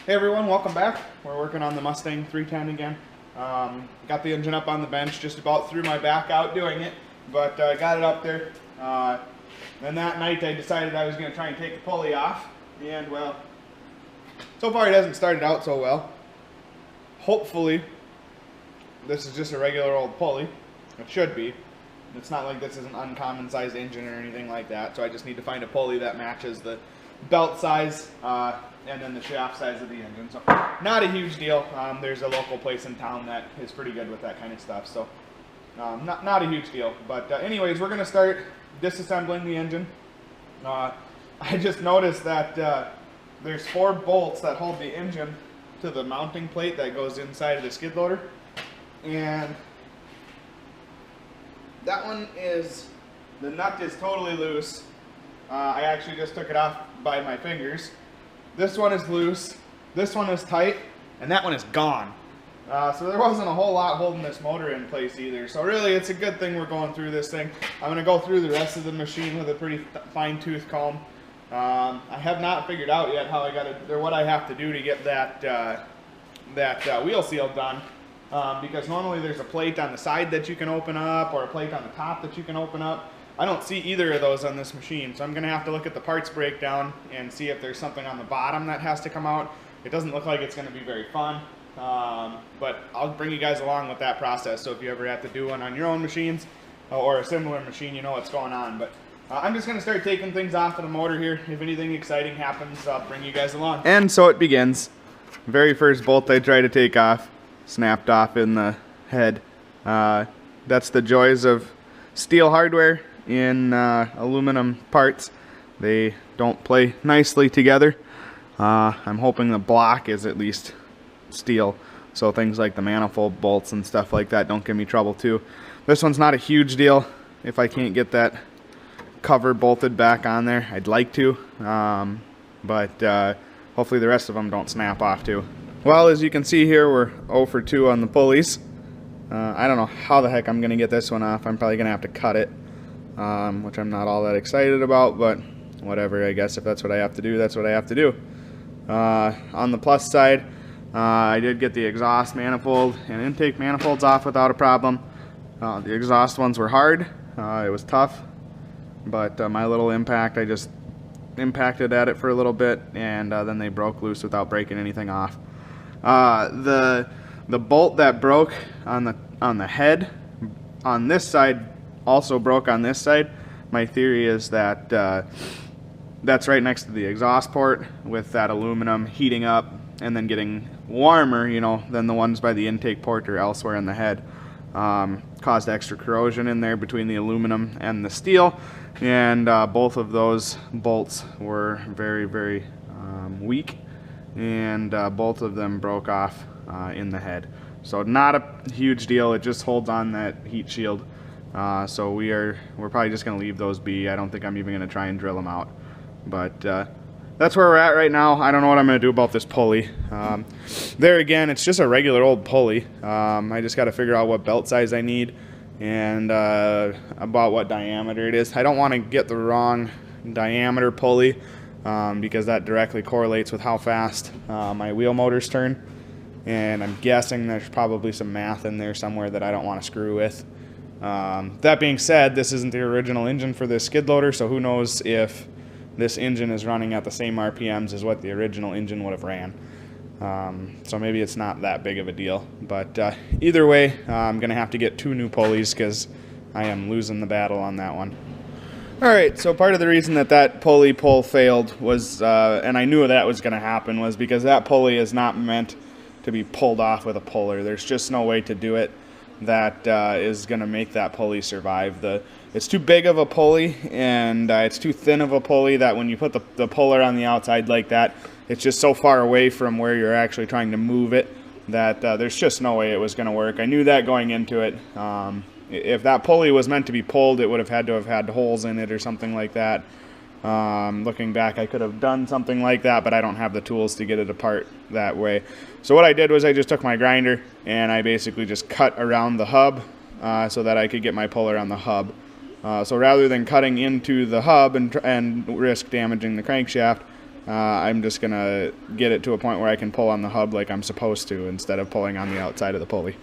Hey everyone, welcome back. We're working on the Mustang 310 again. Got the engine up on the bench, just about threw my back out doing it, but got it up there. Then that night I decided I was going to try and take the pulley off, and well, so far it hasn't started out so well. Hopefully this is just a regular old pulley. It should be. It's not like this is an uncommon sized engine or anything like that, so I just need to find a pulley that matches the belt size and then the shaft size of the engine. So not a huge deal. There's a local place in town that is pretty good with that kind of stuff, so not a huge deal. But anyways, we're going to start disassembling the engine. I just noticed that there's 4 bolts that hold the engine to the mounting plate that goes inside of the skid loader, and that one is, the nut is totally loose. I actually just took it off by my fingers. This one is loose, this one is tight, and that one is gone. So there wasn't a whole lot holding this motor in place either. So really it's a good thing we're going through this thing. I'm going to go through the rest of the machine with a pretty fine-tooth comb. I have not figured out yet how I got it, or what I have to do to get that wheel seal done. Because normally there's a plate on the side that you can open up, or a plate on the top that you can open up. I don't see either of those on this machine, so I'm going to have to look at the parts breakdown and see if there's something on the bottom that has to come out. It doesn't look like it's going to be very fun, but I'll bring you guys along with that process, so if you ever have to do one on your own machines or a similar machine, you know what's going on. But I'm just going to start taking things off of the motor here. If anything exciting happens, I'll bring you guys along. And so it begins. Very first bolt I try to take off snapped off in the head. That's the joys of steel hardware in aluminum parts. They don't play nicely together. I'm hoping the block is at least steel, so things like the manifold bolts and stuff like that don't give me trouble too. This one's not a huge deal. If I can't get that cover bolted back on there, I'd like to, but hopefully the rest of them don't snap off too. Well, as you can see here, we're 0 for 2 on the pulleys. I don't know how the heck I'm going to get this one off. I'm probably going to have to cut it, which I'm not all that excited about, but whatever. I guess if that's what I have to do, that's what I have to do. On the plus side, I did get the exhaust manifold and intake manifolds off without a problem. The exhaust ones were hard. It was tough, but my little impact, I just impacted at it for a little bit, and then they broke loose without breaking anything off. The bolt that broke on the head on this side also broke on this side. My theory is that that's right next to the exhaust port, with that aluminum heating up and then getting warmer, you know, than the ones by the intake port or elsewhere in the head. Caused extra corrosion in there between the aluminum and the steel, and both of those bolts were very, very weak, and both of them broke off in the head. So not a huge deal. It just holds on that heat shield. So we're probably just going to leave those be. I don't think I'm even going to try and drill them out. But that's where we're at right now. I don't know what I'm going to do about this pulley. There again, it's just a regular old pulley. I just got to figure out what belt size I need and about what diameter it is. I don't want to get the wrong diameter pulley, because that directly correlates with how fast my wheel motors turn, and I'm guessing there's probably some math in there somewhere that I don't want to screw with. That being said, this isn't the original engine for this skid loader, so who knows if this engine is running at the same RPMs as what the original engine would have ran. So maybe it's not that big of a deal, but either way, I'm gonna have to get 2 new pulleys because I am losing the battle on that one. Alright, so part of the reason that pulley pull failed was, and I knew that was going to happen, was because that pulley is not meant to be pulled off with a puller. There's just no way to do it that is going to make that pulley survive. It's too big of a pulley, and it's too thin of a pulley that when you put the puller on the outside like that, it's just so far away from where you're actually trying to move it that there's just no way it was going to work. I knew that going into it. If that pulley was meant to be pulled, it would have had holes in it or something like that. Looking back, I could have done something like that, but I don't have the tools to get it apart that way. So what I did was I just took my grinder and I basically just cut around the hub so that I could get my puller on the hub. So rather than cutting into the hub and risk damaging the crankshaft, I'm just gonna get it to a point where I can pull on the hub like I'm supposed to instead of pulling on the outside of the pulley.